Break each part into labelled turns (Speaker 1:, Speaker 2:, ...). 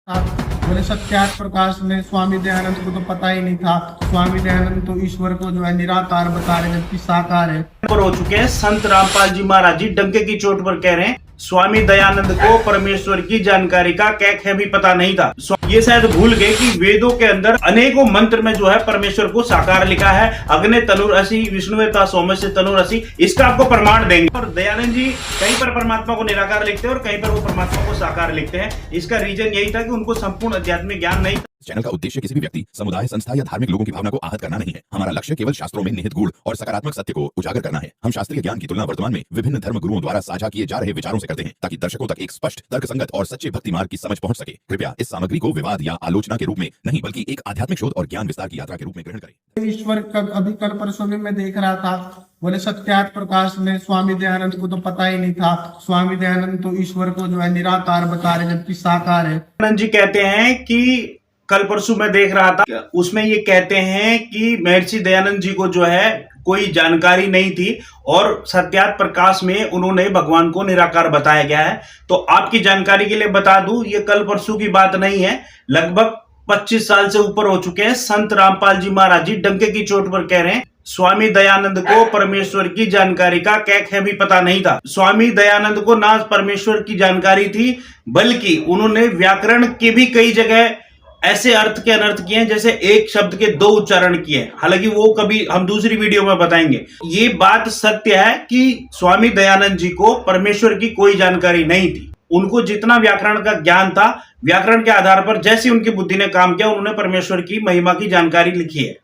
Speaker 1: बोले सत्यार्थ प्रकाश में स्वामी दयानंद को तो पता ही नहीं था। स्वामी दयानंद तो ईश्वर को जो है निराकार बता रहे जबकि साकार है।
Speaker 2: पर हो चुके हैं संत रामपाल जी महाराज जी डंके की चोट पर कह रहे हैं स्वामी दयानंद को परमेश्वर की जानकारी का क्या भी पता नहीं था। ये शायद भूल गए कि वेदों के अंदर अनेकों मंत्र में जो है परमेश्वर को साकार लिखा है। अग्ने तनुरसी विष्णुवेता सौम्य तनुरसी, इसका आपको प्रमाण देंगे। और दयानंद जी कहीं पर परमात्मा को निराकार लिखते हैं और कहीं पर वो परमात्मा को साकार लिखते हैं। इसका रीजन यही था कि उनको संपूर्ण आध्यात्मिक ज्ञान नहीं था।
Speaker 3: चैनल का उद्देश्य किसी भी व्यक्ति, समुदाय, संस्था या धार्मिक लोगों की भावना को आहत करना नहीं है। हमारा लक्ष्य केवल शास्त्रों में निहित गूढ़ और सकारात्मक सत्य को उजागर करना है। हम शास्त्रीय ज्ञान की तुलना वर्तमान में विभिन्न धर्म गुरुओं द्वारा साझा किए जा रहे विचारों से करते हैं ताकि दर्शकों तक एक स्पष्ट, तर्कसंगत और सच्चे भक्ति मार्ग की समझ पहुंच सके। कृपया इस सामग्री को विवाद या आलोचना के रूप में नहीं बल्कि एक आध्यात्मिक शोध और ज्ञान विस्तार की यात्रा के रूप में ग्रहण करें।
Speaker 1: ईश्वर अभी कल परसों में मैं देख रहा था, बोले सत्यार्थ प्रकाश में स्वामी दयानंद को तो पता ही नहीं था। स्वामी दयानंद तो ईश्वर को जो है निराकार बता रहे जबकि साकार है।
Speaker 2: दयानंद जी कहते हैं कि कल परसों मैं देख रहा था, उसमें ये कहते हैं कि महर्षि दयानंद जी को जो है कोई जानकारी नहीं थी और सत्यार्थ प्रकाश में उन्होंने भगवान को निराकार बताया गया है। तो आपकी जानकारी के लिए बता दूं, ये कल परसों की बात नहीं है, लगभग 25 साल से ऊपर हो चुके हैं। संत रामपाल जी महाराज जी डंके की चोट पर कह रहे हैं स्वामी दयानंद को परमेश्वर की जानकारी का क्या भी पता नहीं था। स्वामी दयानंद को ना परमेश्वर की जानकारी थी, बल्कि उन्होंने व्याकरण के भी कई जगह ऐसे अर्थ के अनर्थ किए हैं जैसे एक शब्द के 2 उच्चारण किए। हालांकि वो कभी हम दूसरी वीडियो में बताएंगे। ये बात सत्य है कि स्वामी दयानंद जी को परमेश्वर की कोई जानकारी नहीं थी। उनको जितना व्याकरण का ज्ञान था, व्याकरण के आधार पर जैसी उनकी बुद्धि ने काम किया, उन्होंने परमेश्वर की महिमा की जानकारी लिखी है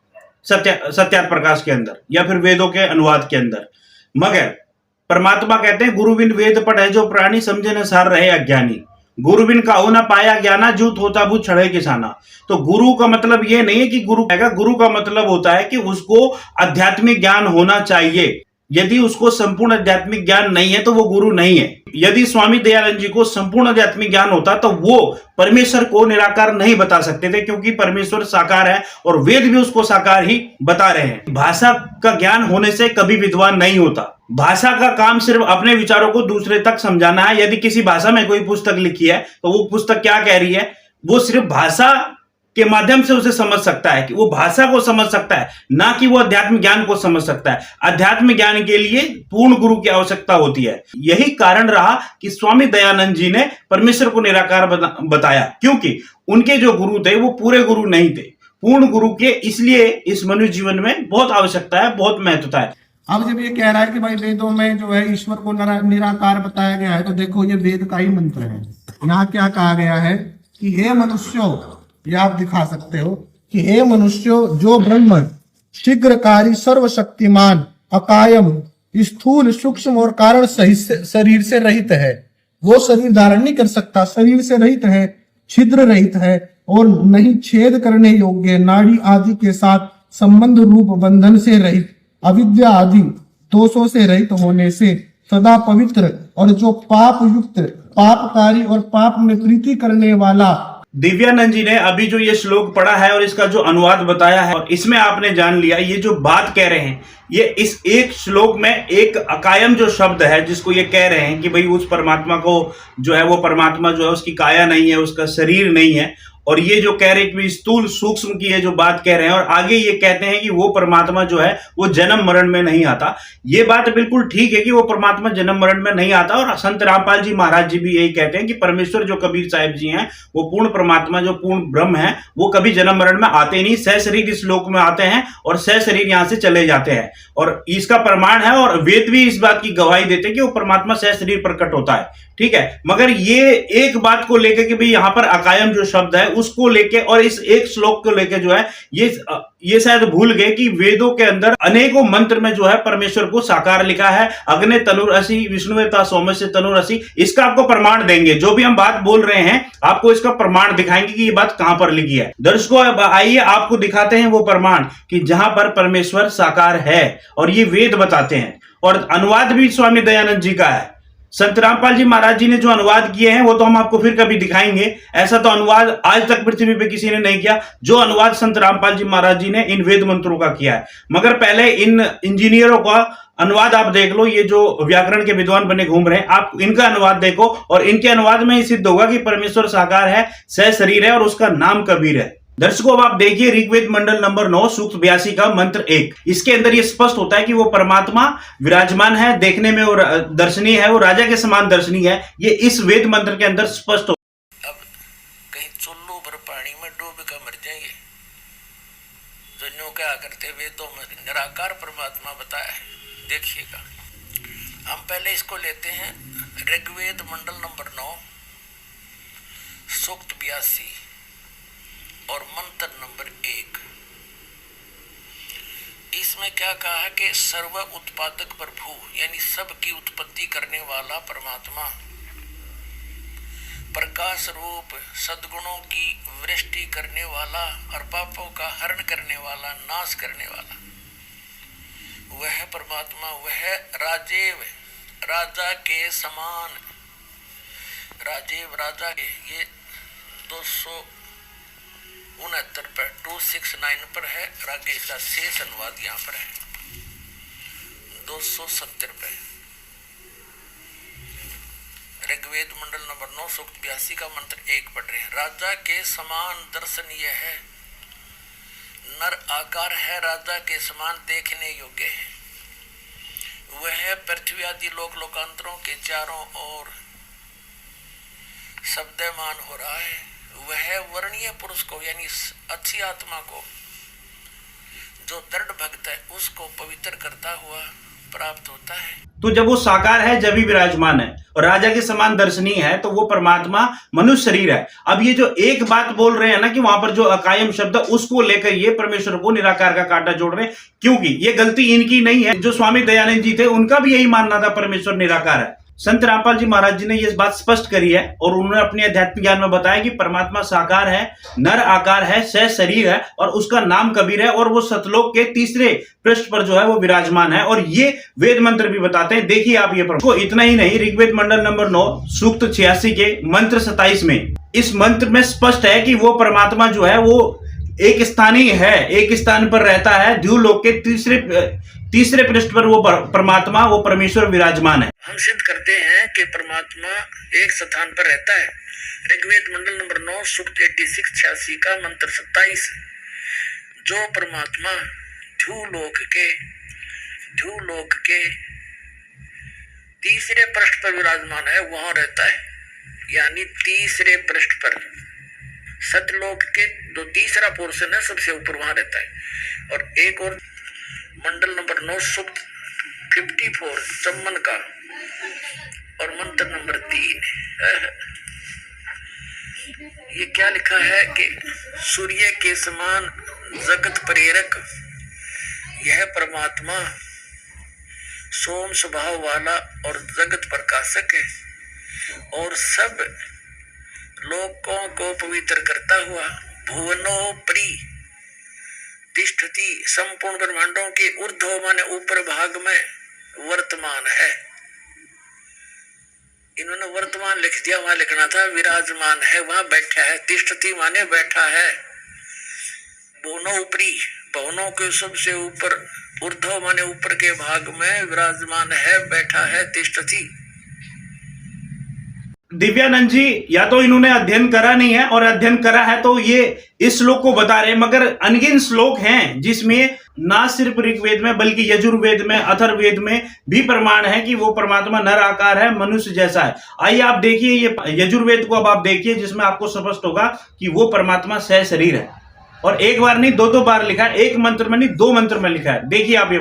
Speaker 2: सत्यार्थ प्रकाश के अंदर या फिर वेदों के अनुवाद के अंदर। मगर परमात्मा कहते हैं गुरु बिन वेद पढ़े जो प्राणी, समझे न सार रहे अज्ञानी। गुरु बिन काहू ना पाया ज्ञाना, जूत होता भूत छड़े किसाना। तो गुरु का मतलब ये नहीं है कि गुरु का मतलब होता है कि उसको आध्यात्मिक ज्ञान होना चाहिए। यदि उसको संपूर्ण आध्यात्मिक ज्ञान नहीं है तो वो गुरु नहीं है। यदि स्वामी दयानंद जी को संपूर्ण आध्यात्मिक ज्ञान होता तो वो परमेश्वर को निराकार नहीं बता सकते थे, क्योंकि परमेश्वर साकार है और वेद भी उसको साकार ही बता रहे हैं। भाषा का ज्ञान होने से कभी विद्वान नहीं होता। भाषा का काम सिर्फ अपने विचारों को दूसरे तक समझाना है। यदि किसी भाषा में कोई पुस्तक लिखी है तो वो पुस्तक क्या कह रही है, वो सिर्फ भाषा के माध्यम से उसे समझ सकता है, कि वो भाषा को समझ सकता है, ना कि वो अध्यात्म ज्ञान को समझ सकता है। अध्यात्म ज्ञान के लिए पूर्ण गुरु की आवश्यकता होती है। यही कारण रहा कि स्वामी दयानंद जी ने परमेश्वर को निराकार बताया, क्योंकि उनके जो गुरु थे वो पूरे गुरु नहीं थे, पूर्ण गुरु के। इसलिए इस मनुष्य जीवन में बहुत आवश्यकता है, बहुत महत्वता है।
Speaker 1: अब जब ये कह रहा है कि भाई वेदों में जो है ईश्वर को निराकार बताया गया है, तो देखो ये वेद का ही मंत्र है। यहाँ क्या कहा गया है कि हे मनुष्यों, ये आप दिखा सकते हो कि हे मनुष्यों, जो ब्रह्म शीघ्रकारी सर्वशक्तिमान अकायम स्थूल सूक्ष्म और कारण सहित शरीर से रहित है, वो शरीर धारण नहीं कर सकता, शरीर से रहित है, छिद्र रहित है और नहीं छेद करने योग्य, नाड़ी आदि के साथ संबंध रूप बंधन से रहित, अविद्या आदि दोषों से रहित होने से सदा पवित्र, और जो पाप युक्त, पापकारी और पाप में प्रीति करने वाला।
Speaker 2: दिव्यानंद जी ने अभी जो ये श्लोक पढ़ा है और इसका जो अनुवाद बताया है, और इसमें आपने जान लिया ये जो बात कह रहे हैं, ये इस एक श्लोक में एक अकायम जो शब्द है जिसको ये कह रहे हैं कि भाई उस परमात्मा को जो है, वो परमात्मा जो है उसकी काया नहीं है, उसका शरीर नहीं है। और ये जो कह रहे हैं कि स्थूल सूक्ष्म की ये जो बात कह रहे हैं, और आगे ये कहते हैं कि वो परमात्मा जो है वो जन्म मरण में नहीं आता। ये बात बिल्कुल ठीक है कि वो परमात्मा जन्म मरण में नहीं आता। और संत रामपाल जी महाराज जी भी यही कहते हैं कि परमेश्वर जो कबीर साहिब जी हैं, वो पूर्ण परमात्मा जो पूर्ण ब्रह्म है, वो कभी जन्म मरण में आते नहीं, सह शरीर इस लोक में आते हैं और सह शरीर यहां से चले जाते हैं। और इसका प्रमाण है, और वेद भी इस बात की गवाही देते हैं कि वो परमात्मा सह शरीर प्रकट होता है। ठीक है, मगर ये एक बात को लेकर कि भाई यहां पर अकायम जो शब्द है उसको लेके और इस एक श्लोक को लेके जो है ये शायद भूल गए कि वेदों के अंदर अनेकों मंत्र में जो है परमेश्वर को साकार लिखा है। अग्ने तनुरसी विष्णुवेता सौम्य तनुरसी, इसका आपको प्रमाण देंगे। जो भी हम बात बोल रहे हैं आपको इसका प्रमाण दिखाएंगे कि ये बात कहां पर लिखी है। दर्शकों आइए आपको दिखाते हैं वो प्रमाण कि जहां पर परमेश्वर साकार है, और ये वेद बताते हैं। और अनुवाद भी स्वामी दयानंद जी का है, संत रामपाल जी महाराज जी ने जो अनुवाद किए हैं वो तो हम आपको फिर कभी दिखाएंगे। ऐसा तो अनुवाद आज तक पृथ्वी पे किसी ने नहीं किया जो अनुवाद संत रामपाल जी महाराज जी ने इन वेद मंत्रों का किया है। मगर पहले इन इंजीनियरों का अनुवाद आप देख लो, ये जो व्याकरण के विद्वान बने घूम रहे हैं, आप इनका अनुवाद देखो और इनके अनुवाद में ही सिद्ध होगा कि परमेश्वर साकार है, सहशरीर है और उसका नाम कबीर है। दर्शकों, अब आप देखिए ऋग्वेद मंडल नंबर 9 सूक्त 82 का मंत्र 1। इसके अंदर ये स्पष्ट होता है कि वो परमात्मा विराजमान है, देखने में वो दर्शनीय है, वो राजा के समान दर्शनीय है। ये इस वेद मंत्र के अंदर स्पष्ट हो।
Speaker 4: अब कहीं चुल्लू भर पानी में डूब कर मर जाएंगे तो न्यू क्या करते वेदों में निराकार परमात्मा बताया है। देखिएगा, हम पहले इसको लेते हैं ऋग्वेद मंडल नंबर 9 सूक्त 82 और मंत्र नंबर 1। इसमें क्या कहा कि सर्व उत्पादक प्रभु यानी सबकी उत्पत्ति करने वाला परमात्मा, प्रकाश रूप सद्गुणों की वृष्टि करने वाला और पापों का हरण करने वाला, नाश करने वाला, वह परमात्मा, वह राजेव राजा के समान, राजेव राजा के, ये 269 पर 269 पर है। आगे इसका शेष अनुवाद यहाँ पर है 270 पे। ऋग्वेद मंडल नंबर 9 सूक्त 82 का मंत्र 1 पढ़ रहे हैं। राजा के समान दर्शनीय है, नर आकार है, राजा के समान देखने योग्य है। वह पृथ्वी आदि लोक लोकांतरों के चारों ओर शब्दमान हो रहा है। वह वर्णीय पुरुष को यानी अच्छी आत्मा को, जो दृढ़ भक्त है, उसको पवित्र करता हुआ प्राप्त होता है।
Speaker 2: तो जब वो साकार है, जब भी विराजमान है और राजा के समान दर्शनीय है, तो वो परमात्मा मनुष्य शरीर है। अब ये जो एक बात बोल रहे हैं ना कि वहां पर जो अकायम शब्द है, उसको लेकर ये परमेश्वर को निराकार का कांटा जोड़ रहे हैं, क्योंकि ये गलती इनकी नहीं है। जो स्वामी दयानंद जी थे, उनका भी यही मानना था परमेश्वर निराकार है। संत रामपाल जी महाराज जी ने ये बात स्पष्ट करी है और उन्होंने अपने अध्यात्म ज्ञान में बताया कि परमात्मा साकार है, नर आकार है, सह शरीर है और उसका नाम कबीर है और वो सतलोक के तीसरे पृष्ठ पर जो है वो विराजमान है। और ये वेद मंत्र भी बताते हैं। देखिए आप ये को इतना ही नहीं, ऋग्वेद मंडल नंबर 9 सूक्त 86 के मंत्र 27 में, इस मंत्र में स्पष्ट है कि वो परमात्मा जो है वो एक स्थानीय है, एक स्थान पर रहता है, द्यूलोक के तीसरे पृष्ठ पर वो परमात्मा, वो परमेश्वर विराजमान है।
Speaker 4: हम सिद्ध करते हैं कि परमात्मा एक स्थान पर रहता है। ऋग्वेद मंडल नंबर 9 सूक्त 86 का मंत्र 27, जो परमात्मा ध्यूलोक के तीसरे पृष्ठ पर विराजमान है, वहां रहता है। यानी तीसरे पृष्ठ पर सतलोक के जो तीसरा पोर्शन है, सबसे ऊपर वहां रहता है। और एक और मंडल नंबर 9 सूक्त 54 चम्मन का और मंत्र नंबर 3, ये क्या लिखा है कि सूर्य के समान जगत प्रेरक यह परमात्मा सोम स्वभाव वाला और जगत प्रकाशक है और सब लोकों को पवित्र करता हुआ भुवनोपरि तिष्ठति, संपूर्ण ब्रह्मांडों के ऊर्ध्व माने ऊपर भाग में वर्तमान है। इन्होंने वर्तमान लिख दिया, वहां लिखना था विराजमान है, वहां बैठा है। तिष्ठति माने बैठा है। भुवनोपरि, भवनों के सबसे ऊपर, ऊर्ध्व माने ऊपर के भाग में विराजमान है, बैठा है, तिष्ठति।
Speaker 2: दिव्यानंद जी या तो इन्होंने अध्ययन करा नहीं है, और अध्ययन करा है तो ये इस श्लोक को बता रहे हैं, मगर अनगिन श्लोक हैं जिसमें ना सिर्फ ऋग्वेद में बल्कि यजुर्वेद में, अथर्ववेद में भी प्रमाण है कि वो परमात्मा नर आकार है, मनुष्य जैसा है। आइए आप देखिए ये यजुर्वेद को, अब आप देखिए जिसमें आपको स्पष्ट होगा कि वो परमात्मा सह शरीर है। और एक बार नहीं, दो बार लिखा है, एक मंत्र में नहीं, 2 मंत्र में लिखा है। देखिए आप ये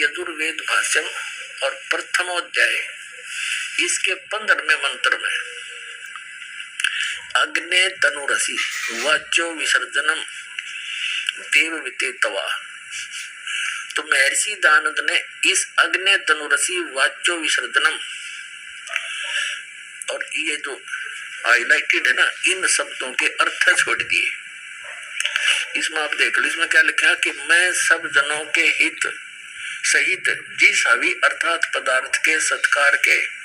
Speaker 4: यजुर्वेद भाष्यम और प्रथमोध्याय, इसके 15वें मंत्र में अग्ने तनुरसी वाचो विसर्जनम देव विते तवा। तो महर्षि दानंद ने इस अग्ने तनुरसी वाचो विसर्जनम और ये जो हाईलाइटेड है ना, इन शब्दों के अर्थ छोड़ दिए। इसमें आप देख लो, इसमें क्या लिखा है कि मैं सब जनों के हित सहित जिस हवि अर्थात पदार्थ के सत्कार के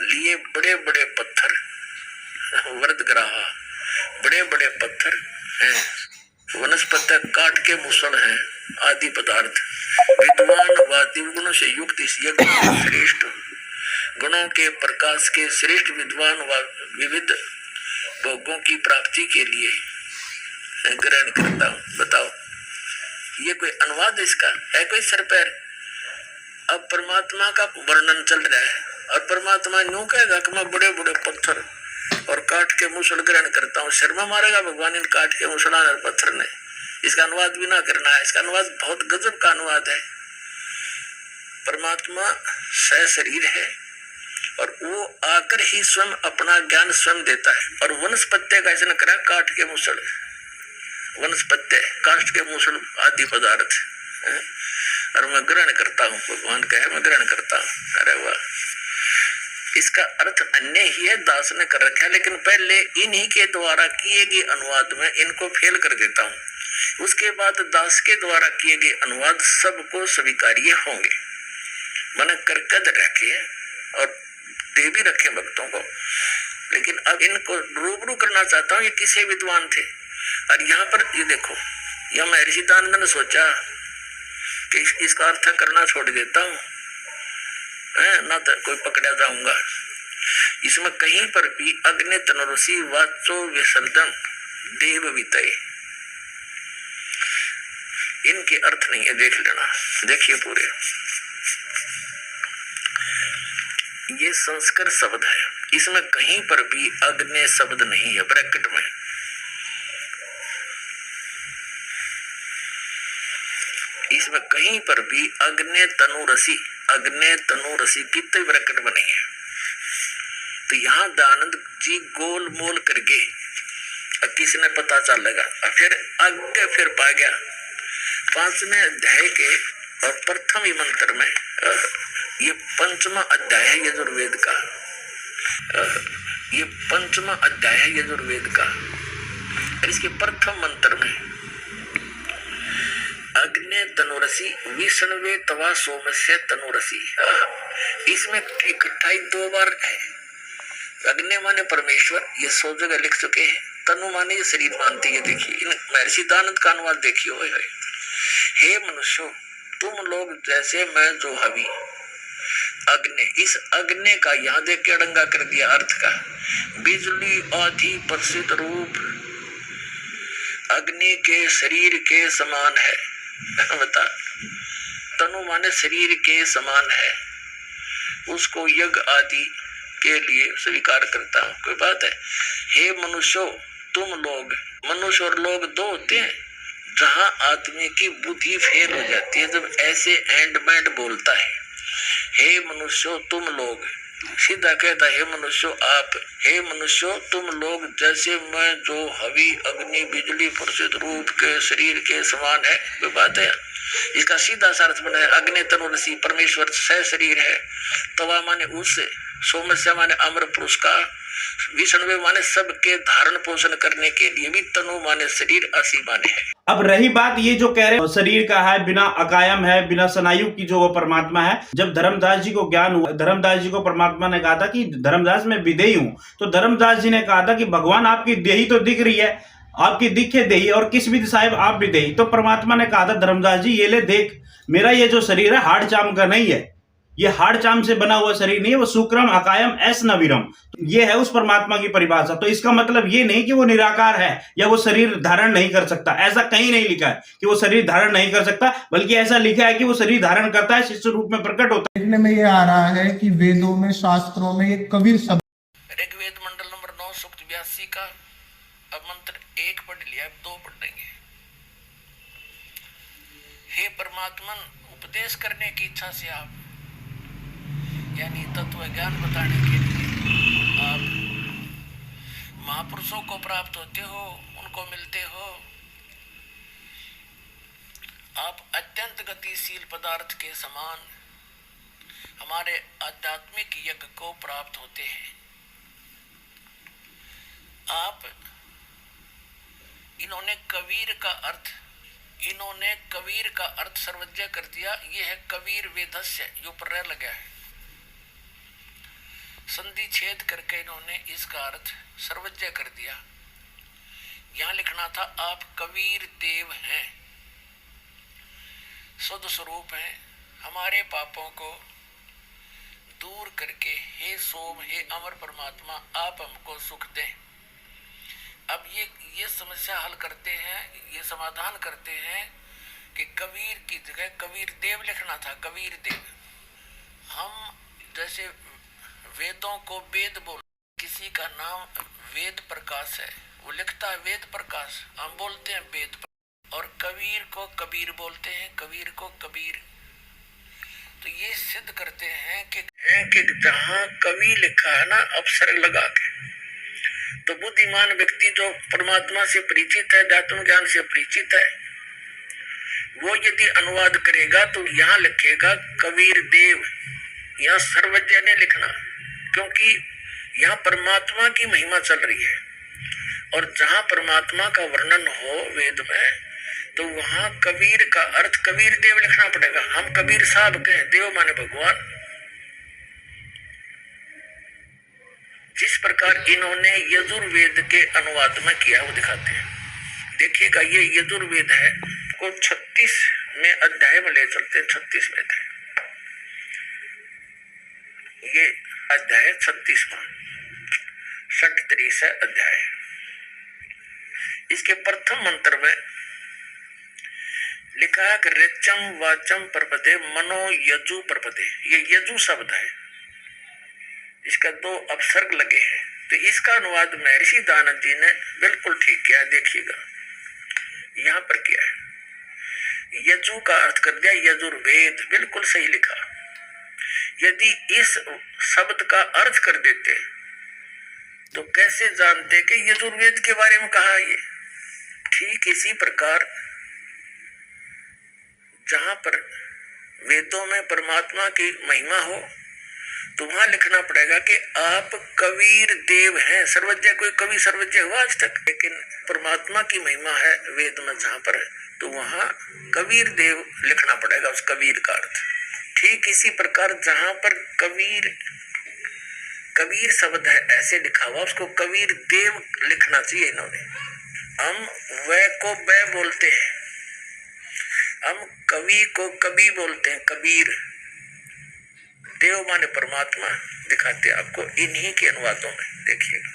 Speaker 4: लिए बड़े बड़े पत्थर, वरदग्राहा, बड़े बड़े पत्थर हैं, वनस्पति काट के मुसल हैं, आदि पदार्थ विद्वान व दिव्य गुणों से युक्त इस यज्ञ के श्रेष्ठ गुणों के प्रकाश के श्रेष्ठ विद्वान व विविध भोगों की प्राप्ति के लिए ग्रहण करता हूँ। बताओ, ये कोई अनुवाद इसका है? कोई सर पैर? अब परमात्मा का वर्णन चल रहा है और परमात्मा यूं कहेगा कि मैं बड़े बड़े पत्थर और काट के मुसल ग्रहण करता हूँ। शर्मा मारेगा भगवान इन काट के मुसला और पत्थर ने। इसका अनुवाद भी ना करना है। इसका अनुवाद बहुत गजब का अनुवाद है। परमात्मा सशरीर है और वो आकर ही स्वयं अपना ज्ञान स्वयं देता है। और वनस्पत्य का ऐसा न करा, काट के मुसल, वनस्पत्य काट के मुसल आदि पदार्थ, और मैं ग्रहण करता हूँ। भगवान कहे मैं ग्रहण करता हूँ। अरे वाह, इसका अर्थ अन्य ही है, दास ने कर रखा है, लेकिन पहले इन्हीं के द्वारा किए गए अनुवाद में इनको फेल कर देता हूँ। उसके बाद दास के द्वारा किए गए अनुवाद सबको स्वीकार्य होंगे। मैंने करके रखे और दे भी रखे भक्तों को, लेकिन अब इनको रूबरू करना चाहता हूँ। ये किसे विद्वान थे? और यहाँ पर ये देखो, यह महर्षि दानंद ने सोचा कि इसका अर्थ करना छोड़ देता हूँ, ना तो कोई पकड़ा जाऊंगा। इसमें कहीं पर भी अग्नि तनुरसी वाचो विसर्जन देव वितय, इनके अर्थ नहीं है। देख लेना, देखिए पूरे, ये संस्कृत शब्द है, इसमें कहीं पर भी अग्नि शब्द नहीं है। ब्रैकेट में इसमें कहीं पर भी अग्नि तनुरसी, अग्नि तनुरसी कितने ब्रैकेट में नहीं है। तो यहाँ दानंद जी गोल मोल करके किसने पता चलेगा। फिर आगे फिर पा गया 5वें अध्याय के और प्रथम ही मंत्र में, ये 5वां अध्याय है यजुर्वेद का, ये 5वां अध्याय है यजुर्वेद का। और इसके प्रथम मंत्र में अग्नि तनुरसी विष्णवे तवा सोमस्य तनुरसी, इसमें इकट्ठा ही 2 बार है। अग्नि माने परमेश्वर, ये 100 जगह लिख चुके हैं। तनु माने ये शरीर मानती है। देखिए इन महर्षि दानंद का अनुवाद देखिए। हे मनुष्यों, तुम लोग जैसे मैं जो हवि अग्नि, इस अग्नि का यहाँ देख के अड़ंगा कर दिया अर्थ का। बिजली आदि प्रसिद्ध रूप अग्नि के शरीर के समान है। बता, तनु माने शरीर के समान है, उसको यज्ञ आदि के लिए स्वीकार करता हूँ। कोई बात है? हे मनुष्यों, तुम लोग, मनुष्य और लोग 2 होते हैं। जहां आदमी की बुद्धि फेल हो जाती है जब ऐसे एंड बैंड बोलता है, हे मनुष्यों तुम लोग, सीधा कहता है हे मनुष्यों आप, हे मनुष्यों तुम लोग जैसे मैं जो हवि अग्नि बिजली प्रसिद्ध रूप के शरीर के समान है। कोई बात है? इसका सीधा सा अर्थ बना है अग्नि तनुरसी, परमेश्वर सह शरीर है। तवा माने उस, सोमस्य माने अमर पुरुष का, विष्णु माने सबके धारण पोषण करने के लिए भी, तनु माने शरीर, असी माने है।
Speaker 2: अब रही बात ये जो कह रहे हैं शरीर का है, बिना अकायम है, बिना स्नायु की जो वो परमात्मा है। जब धर्मदास जी को ज्ञान हुआ, धर्मदास जी को परमात्मा ने कहा था कि धर्मदास मैं विदेही हूं, तो धर्मदास जी ने कहा था कि भगवान आपकी देही तो दिख रही है, आपकी दिखे देही, और किस विधि साहिब आप भी देही। तो परमात्मा ने कहा था धर्मदास जी ये ले देख, मेरा ये जो शरीर है हाड़ चाम का नहीं है, ये हाड़ चाम से बना हुआ शरीर नहीं है, वो शुक्रम अकायम एस नवीरम, ये है उस परमात्मा की परिभाषा। तो इसका मतलब ये नहीं कि वो निराकार है या वो शरीर धारण नहीं कर सकता। ऐसा कहीं नहीं लिखा है कि वो शरीर धारण नहीं कर सकता, बल्कि ऐसा लिखा है कि वो शरीर धारण करता है, शिष्य रूप में प्रकट होता है।
Speaker 1: देखने में ये आ रहा है कि वेदों में, शास्त्रों में एक कबीर शब्द,
Speaker 4: ऋग्वेद मंडल नंबर 9 सूक्त 82 का अब मंत्र 1 पढ़ लिया, अब 2 पढ़ देंगे। हे परमात्मन, उपदेश करने की इच्छा से आप, यानी तत्व ज्ञान बताने के लिए आप महापुरुषों को प्राप्त होते हो, उनको मिलते हो। आप अत्यंत गतिशील पदार्थ के समान हमारे आध्यात्मिक यज्ञ को प्राप्त होते हैं। आप, इन्होंने कबीर का अर्थ सर्वज्ञ कर दिया। ये है कबीर वेदस्य, जो पर लगा है। संधि छेद करके इन्होंने इसका अर्थ सर्वज्ञ कर दिया। यहाँ लिखना था आप कबीर देव हैं, शुद्ध स्वरूप हैं, हमारे पापों को दूर करके हे सोम, हे अमर परमात्मा, आप हमको सुख दें। अब ये समस्या हल करते हैं, ये समाधान करते हैं कि कबीर की जगह कबीर देव लिखना था, कबीर देव। हम जैसे वेदों को वेद बोल, किसी का नाम वेद प्रकाश है, वो लिखता है वेद प्रकाश, हम बोलते हैं वेद प्रकाश। और कबीर को कबीर बोलते हैं, कबीर को कबीर। तो ये सिद्ध करते हैं कि जहाँ कवि लिखा है ना अपसर्ग लगा के, तो बुद्धिमान व्यक्ति जो परमात्मा से परिचित है, आत्म ज्ञान से परिचित है, वो यदि अनुवाद करेगा तो यहाँ लिखेगा कबीर देव, यहाँ सर्वज्ञ ने लिखना, क्योंकि यहाँ परमात्मा की महिमा चल रही है। और जहाँ परमात्मा का वर्णन हो वेद में, तो वहां कबीर का अर्थ कबीर देव लिखना पड़ेगा। हम कबीर साहब कहें, देव माने भगवान। जिस प्रकार इन्होंने यजुर्वेद के अनुवाद में किया वो दिखाते हैं। देखिएगा, ये यजुर्वेद है को 36 में अध्याय में ले चलते हैं। 36 में अध्याय, ये अध्याय 36वां 37 अध्याय। इसके प्रथम मंत्र में लिखा है कि ऋचम वाचम प्रपदे मनो यजु प्रपदे। ये यजु शब्द है, इसका 2 अपसर्ग लगे हैं। तो इसका अनुवाद महर्षि दानव जी ने बिल्कुल ठीक किया। देखिएगा यहाँ पर किया है, यजु का अर्थ कर दिया यजुर्वेद, बिल्कुल सही लिखा। यदि इस शब्द का अर्थ कर देते तो कैसे जानते कि यजुर्वेद के बारे में कहा ये। ठीक इसी प्रकार जहां पर वेदों में परमात्मा की महिमा हो तो वहां लिखना पड़ेगा कि आप कबीर देव हैं। सर्वज्ञ, कोई कवि सर्वज्ञ हुआ आज तक? लेकिन परमात्मा की महिमा है वेद में जहां पर, तो वहां कबीर देव लिखना पड़ेगा उस कबीर का अर्थ। ठीक इसी प्रकार जहां पर कबीर शब्द है ऐसे लिखा हुआ, उसको कबीर देव लिखना चाहिए इन्होंने। हम वह को बै बोलते हैं, हम कवि को कवि बोलते हैं, कबीर। देव माने परमात्मा दिखाते हैं आपको इन्हीं के अनुवादों में। देखिएगा,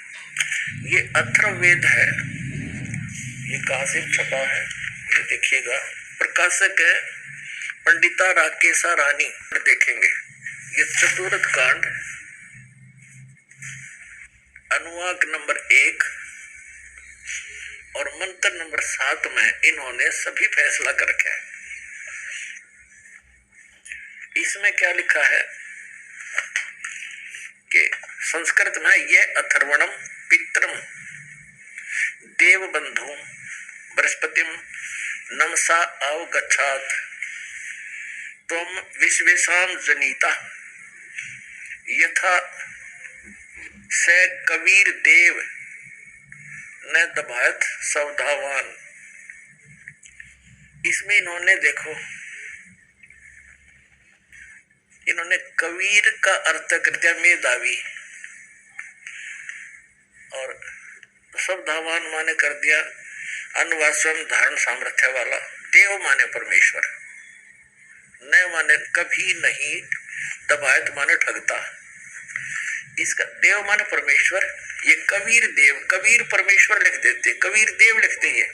Speaker 4: ये अथर्ववेद है, ये कहाँ से छपा है ये देखिएगा। प्रकाशक है पंडिता राकेशा रानी। देखेंगे ये चतुर्थ कांड अनुवाक नंबर 1 और मंत्र नंबर 7 में इन्होंने सभी फैसला कर रखा है। इसमें क्या लिखा है कि संस्कृत में ये अथर्वणम पितरम देव बंधु बृहस्पतिम नमसा अवगच्छात त्वम विश्वेशाम जनीता यथा स कबीर देव न दबायत सवधावान। इसमें इन्होंने देखो, इन्होंने कबीर का अर्थ कर दिया मेधावी और सवधावान माने कर दिया अनुवासम धारण सामर्थ्य वाला। देव माने परमेश्वर, न माने कभी नहीं, दबायत माने ठगता। इसका देव माने परमेश्वर, ये कबीर देव, कबीर परमेश्वर लिख देते, कबीर देव लिखते हैं।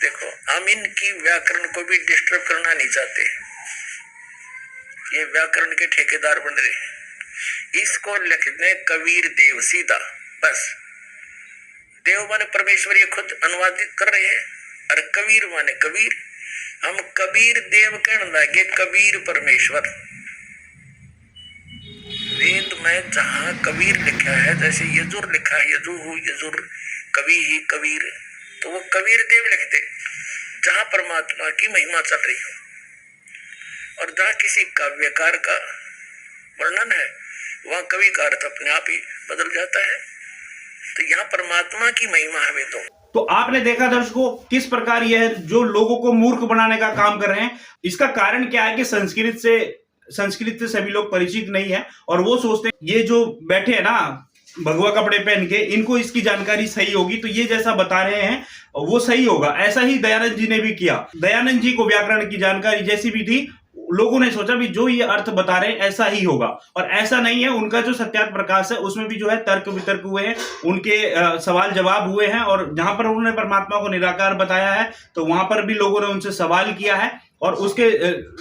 Speaker 4: देखो, हम इनकी व्याकरण को भी डिस्टर्ब करना नहीं चाहते, ये व्याकरण के ठेकेदार बन रहे। इसको लिख दे कबीर देव सीधा, बस। देव माने परमेश्वर, ये खुद अनुवादित कर रहे हैं, और कबीर माने कबीर। हम कबीर देव कहने लगे, कबीर परमेश्वर। वेद में जहां कबीर लिखा है, जैसे यजुर लिखा है, यजु यजुर कवि ही कबीर, तो वो कबीर देव लिखते जहां परमात्मा की महिमा चल रही हो। और जहां किसी काव्यकार का वर्णन है वहां कवि का अर्थ अपने आप ही बदल जाता है। तो यहाँ परमात्मा की महिमा है वेदों।
Speaker 2: तो आपने देखा दर्शकों किस प्रकार यह जो लोगों को मूर्ख बनाने का काम कर रहे हैं। इसका कारण क्या है कि संस्कृत से संस्कृत से सभी लोग परिचित नहीं है और वो सोचते हैं ये जो बैठे हैं ना भगवा कपड़े पहन के, इनको इसकी जानकारी सही होगी तो ये जैसा बता रहे हैं वो सही होगा। ऐसा ही दयानंद जी ने भी किया। दयानंद जी को व्याकरण की जानकारी जैसी भी थी, लोगों ने सोचा भी जो ये अर्थ बता रहे हैं ऐसा ही होगा, और ऐसा नहीं है। उनका जो सत्यार्थ प्रकाश है उसमें भी जो है तर्क वितर्क हुए हैं, उनके सवाल जवाब हुए हैं, और जहां पर उन्होंने परमात्मा को निराकार बताया है तो वहां पर भी लोगों ने उनसे सवाल किया है और उसके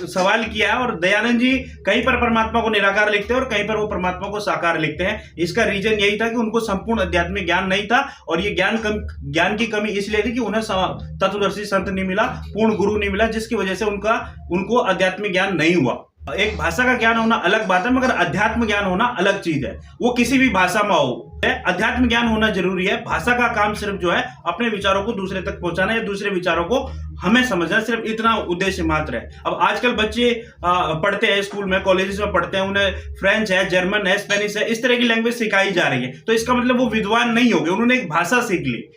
Speaker 2: सवाल किया है। और दयानंद जी कहीं पर परमात्मा को निराकार लिखते हैं और कहीं पर वो परमात्मा को साकार लिखते हैं। इसका रीजन यही था कि उनको संपूर्ण आध्यात्मिक ज्ञान नहीं था, और ये ज्ञान की कमी इसलिए थी कि उन्हें तत्वदर्शी संत नहीं मिला, पूर्ण गुरु नहीं मिला, जिसकी वजह से उनको आध्यात्मिक ज्ञान नहीं हुआ। एक भाषा का ज्ञान होना अलग बात है, मगर अध्यात्म ज्ञान होना अलग चीज है। वो किसी भी भाषा में हो, अध्यात्म ज्ञान होना जरूरी है। भाषा का काम सिर्फ जो है अपने विचारों को दूसरे तक पहुंचाना या दूसरे विचारों को हमें समझना, सिर्फ इतना उद्देश्य मात्र है। अब आजकल बच्चे पढ़ते हैं, स्कूल में कॉलेजेस में पढ़ते हैं, उन्हें फ्रेंच है, जर्मन है, स्पेनिश है, इस तरह की लैंग्वेज सिखाई जा रही है, तो इसका मतलब वो विद्वान नहीं हो गए, उन्होंने एक भाषा सीख ली।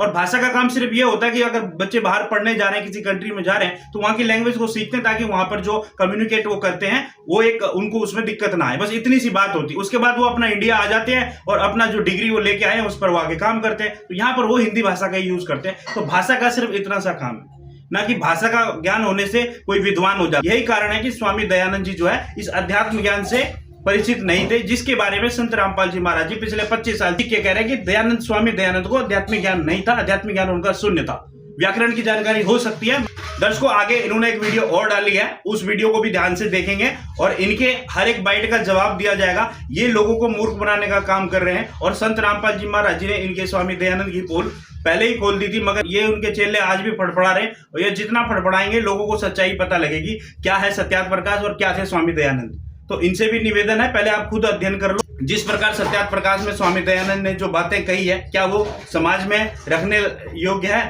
Speaker 2: और भाषा का काम सिर्फ ये होता है कि अगर बच्चे बाहर पढ़ने जा रहे हैं, किसी कंट्री में जा रहे हैं, तो वहां की लैंग्वेज को सीखते हैं ताकि वहां पर जो कम्युनिकेट वो करते हैं वो एक उनको उसमें दिक्कत ना आए, बस इतनी सी बात होती है। उसके बाद वो अपना इंडिया आ जाते हैं और अपना जो डिग्री वो लेके आए हैं उस पर वो आगे काम करते हैं, तो यहाँ पर वो हिंदी भाषा का यूज करते हैं। तो भाषा का सिर्फ इतना सा काम है, ना कि भाषा का ज्ञान होने से कोई विद्वान हो जाता। यही कारण है कि स्वामी दयानंद जी जो है इस अध्यात्म ज्ञान से परिचित नहीं थे, जिसके बारे में संत रामपाल जी महाराज जी पिछले 25 साल के कह रहे हैं कि स्वामी दयानंद को आध्यात्मिक ज्ञान नहीं था, आध्यात्मिक ज्ञान उनका शून्य था। व्याकरण की जानकारी हो सकती है। दर्शकों, आगे इन्होंने एक वीडियो और डाली है, उस वीडियो को भी ध्यान से देखेंगे और इनके हर एक बाइट का जवाब दिया जाएगा। ये लोगों को मूर्ख बनाने का काम कर रहे हैं, और संत रामपाल जी महाराज जी ने इनके स्वामी दयानंद की पोल पहले ही खोल दी थी, मगर ये उनके चेले आज भी फड़फड़ा रहे, और ये जितना फड़फड़ाएंगे लोगों को सच्चाई पता लगेगी, क्या है सत्यार्थ प्रकाश और क्या थे स्वामी दयानंद। तो इनसे भी निवेदन है, पहले आप खुद अध्ययन कर लो। जिस प्रकार सत्यार्थ प्रकाश में स्वामी दयानंद ने जो बातें कही है, क्या वो समाज में रखने योग्य है?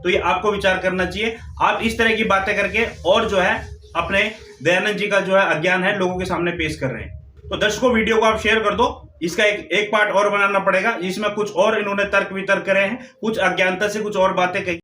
Speaker 2: तो ये आपको विचार करना चाहिए। आप इस तरह की बातें करके और जो है अपने दयानंद जी का जो है अज्ञान है लोगों के सामने पेश कर रहे हैं। तो दर्शकों, वीडियो को आप शेयर कर दो। इसका एक पार्ट और बनाना पड़ेगा जिसमें कुछ और इन्होंने तर्क वितर्क करे हैं, कुछ अज्ञानता से कुछ और बातें कही।